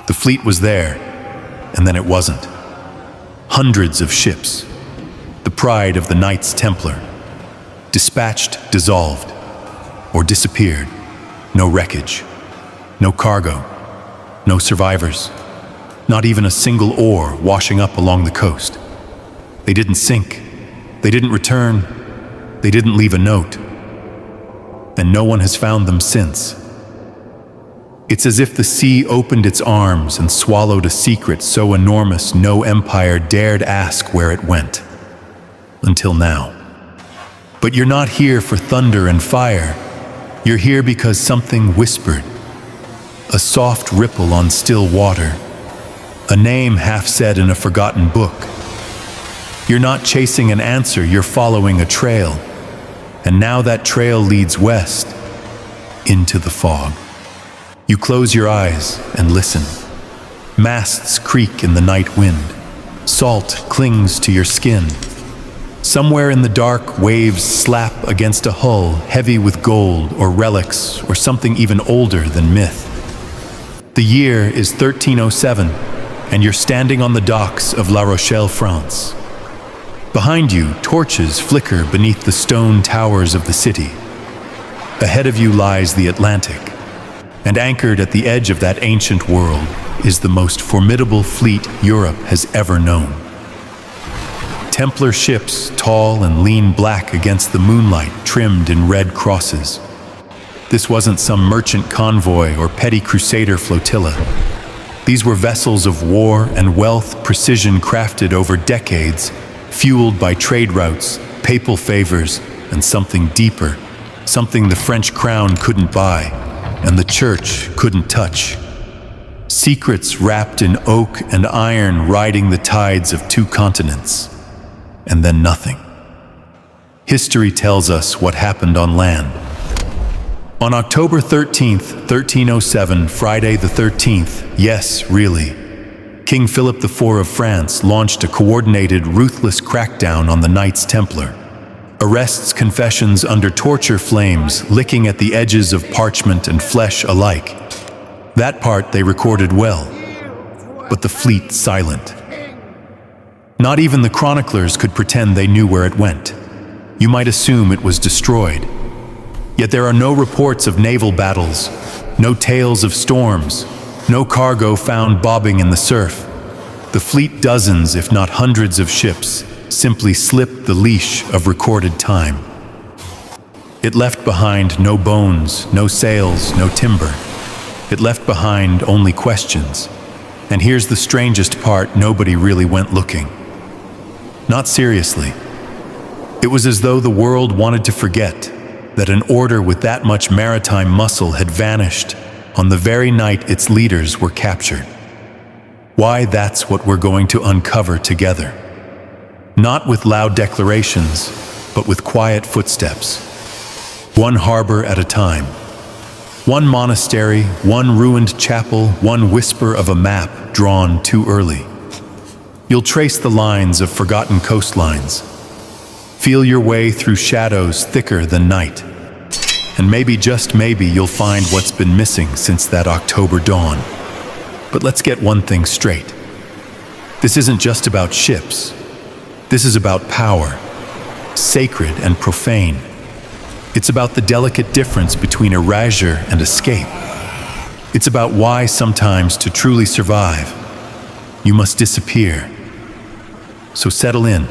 The fleet was there, and then it wasn't. Hundreds of ships, the pride of the Knights Templar, dispatched, dissolved, or disappeared. No wreckage, no cargo, no survivors, not even a single oar washing up along the coast. They didn't sink, they didn't return, they didn't leave a note, and no one has found them since. It's as if the sea opened its arms and swallowed a secret so enormous no empire dared ask where it went. Until now. But you're not here for thunder and fire. You're here because something whispered. A soft ripple on still water. A name half said in a forgotten book. You're not chasing an answer, you're following a trail. And now that trail leads west, into the fog. You close your eyes and listen. Masts creak in the night wind. Salt clings to your skin. Somewhere in the dark, waves slap against a hull heavy with gold or relics or something even older than myth. The year is 1307, and you're standing on the docks of La Rochelle, France. Behind you, torches flicker beneath the stone towers of the city. Ahead of you lies the Atlantic, and anchored at the edge of that ancient world is the most formidable fleet Europe has ever known. Templar ships, tall and lean black against the moonlight, trimmed in red crosses. This wasn't some merchant convoy or petty crusader flotilla. These were vessels of war and wealth, precision crafted over decades, fueled by trade routes, papal favors, and something deeper, something the French crown couldn't buy, and the church couldn't touch. Secrets wrapped in oak and iron riding the tides of two continents. And then nothing. History tells us what happened on land. On October 13th, 1307, Friday the 13th, yes, really, King Philip IV of France launched a coordinated, ruthless crackdown on the Knights Templar. Arrests, confessions under torture flames, licking at the edges of parchment and flesh alike. That part they recorded well, but the fleet silent. Not even the chroniclers could pretend they knew where it went. You might assume it was destroyed. Yet there are no reports of naval battles, no tales of storms, no cargo found bobbing in the surf. The fleet, dozens if not hundreds of ships, simply slipped the leash of recorded time. It left behind no bones, no sails, no timber. It left behind only questions. And here's the strangest part, nobody really went looking. Not seriously. It was as though the world wanted to forget that an order with that much maritime muscle had vanished on the very night its leaders were captured. Why, that's what we're going to uncover together. Not with loud declarations, but with quiet footsteps. One harbor at a time. One monastery, one ruined chapel, one whisper of a map drawn too early. You'll trace the lines of forgotten coastlines. Feel your way through shadows thicker than night. And maybe, just maybe, you'll find what's been missing since that October dawn. But let's get one thing straight. This isn't just about ships. This is about power, sacred and profane. It's about the delicate difference between erasure and escape. It's about why sometimes to truly survive, you must disappear. So settle in.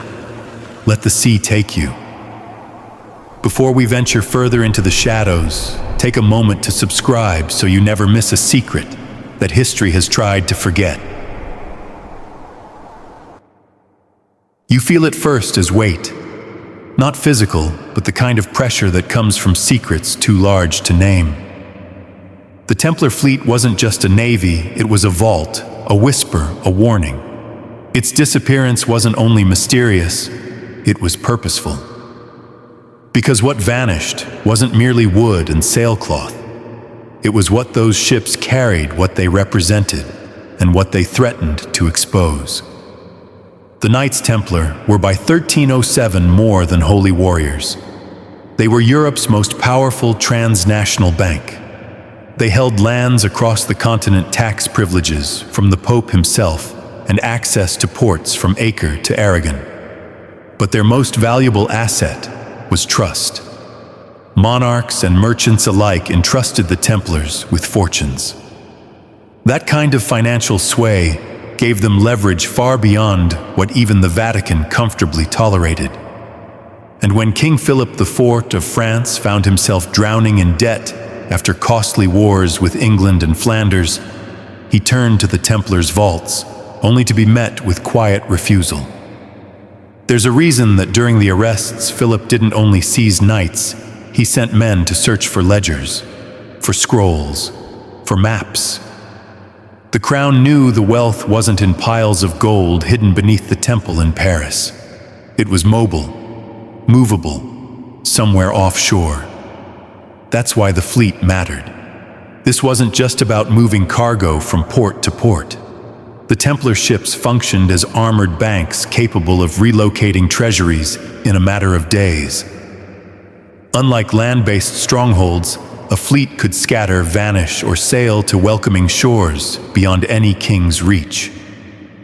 Let the sea take you. Before we venture further into the shadows, take a moment to subscribe so you never miss a secret that history has tried to forget. You feel it first as weight. Not physical, but the kind of pressure that comes from secrets too large to name. The Templar fleet wasn't just a navy, it was a vault, a whisper, a warning. Its disappearance wasn't only mysterious, it was purposeful. Because what vanished wasn't merely wood and sailcloth. It was what those ships carried, what they represented, and what they threatened to expose. The Knights Templar were by 1307 more than holy warriors. They were Europe's most powerful transnational bank. They held lands across the continent, tax privileges from the Pope himself, and access to ports from Acre to Aragon. But their most valuable asset was trust. Monarchs and merchants alike entrusted the Templars with fortunes. That kind of financial sway gave them leverage far beyond what even the Vatican comfortably tolerated. And when King Philip IV of France found himself drowning in debt after costly wars with England and Flanders, he turned to the Templars' vaults, only to be met with quiet refusal. There's a reason that during the arrests, Philip didn't only seize knights, he sent men to search for ledgers, for scrolls, for maps. The crown knew the wealth wasn't in piles of gold hidden beneath the temple in Paris. It was mobile, movable, somewhere offshore. That's why the fleet mattered. This wasn't just about moving cargo from port to port. The Templar ships functioned as armored banks capable of relocating treasuries in a matter of days. Unlike land-based strongholds, a fleet could scatter, vanish, or sail to welcoming shores beyond any king's reach.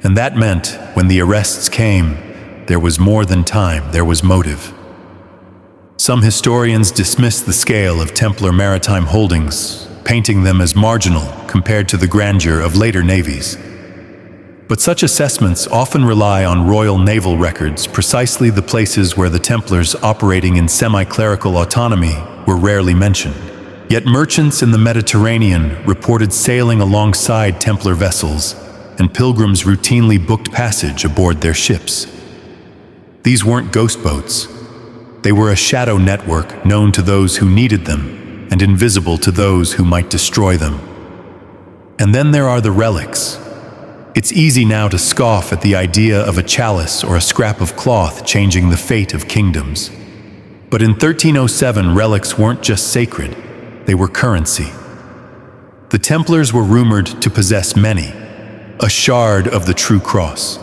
And that meant, when the arrests came, there was more than time, there was motive. Some historians dismiss the scale of Templar maritime holdings, painting them as marginal compared to the grandeur of later navies. But such assessments often rely on royal naval records, precisely the places where the Templars operating in semi-clerical autonomy were rarely mentioned. Yet merchants in the Mediterranean reported sailing alongside Templar vessels, and pilgrims routinely booked passage aboard their ships. These weren't ghost boats. They were a shadow network known to those who needed them and invisible to those who might destroy them. And then there are the relics. It's easy now to scoff at the idea of a chalice or a scrap of cloth changing the fate of kingdoms. But in 1307, relics weren't just sacred, they were currency. The Templars were rumored to possess many: a shard of the True Cross,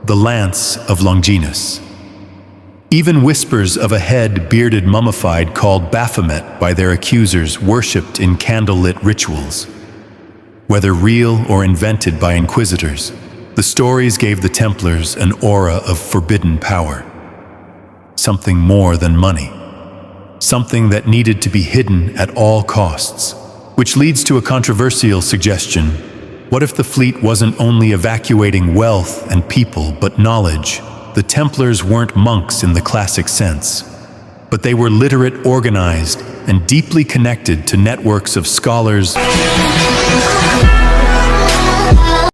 the lance of Longinus, even whispers of a head bearded mummified called Baphomet by their accusers, worshipped in candlelit rituals. Whether real or invented by inquisitors, the stories gave the Templars an aura of forbidden power. Something more than money. Something that needed to be hidden at all costs. Which leads to a controversial suggestion. What if the fleet wasn't only evacuating wealth and people, but knowledge? The Templars weren't monks in the classic sense, but they were literate, organized, and deeply connected to networks of scholars.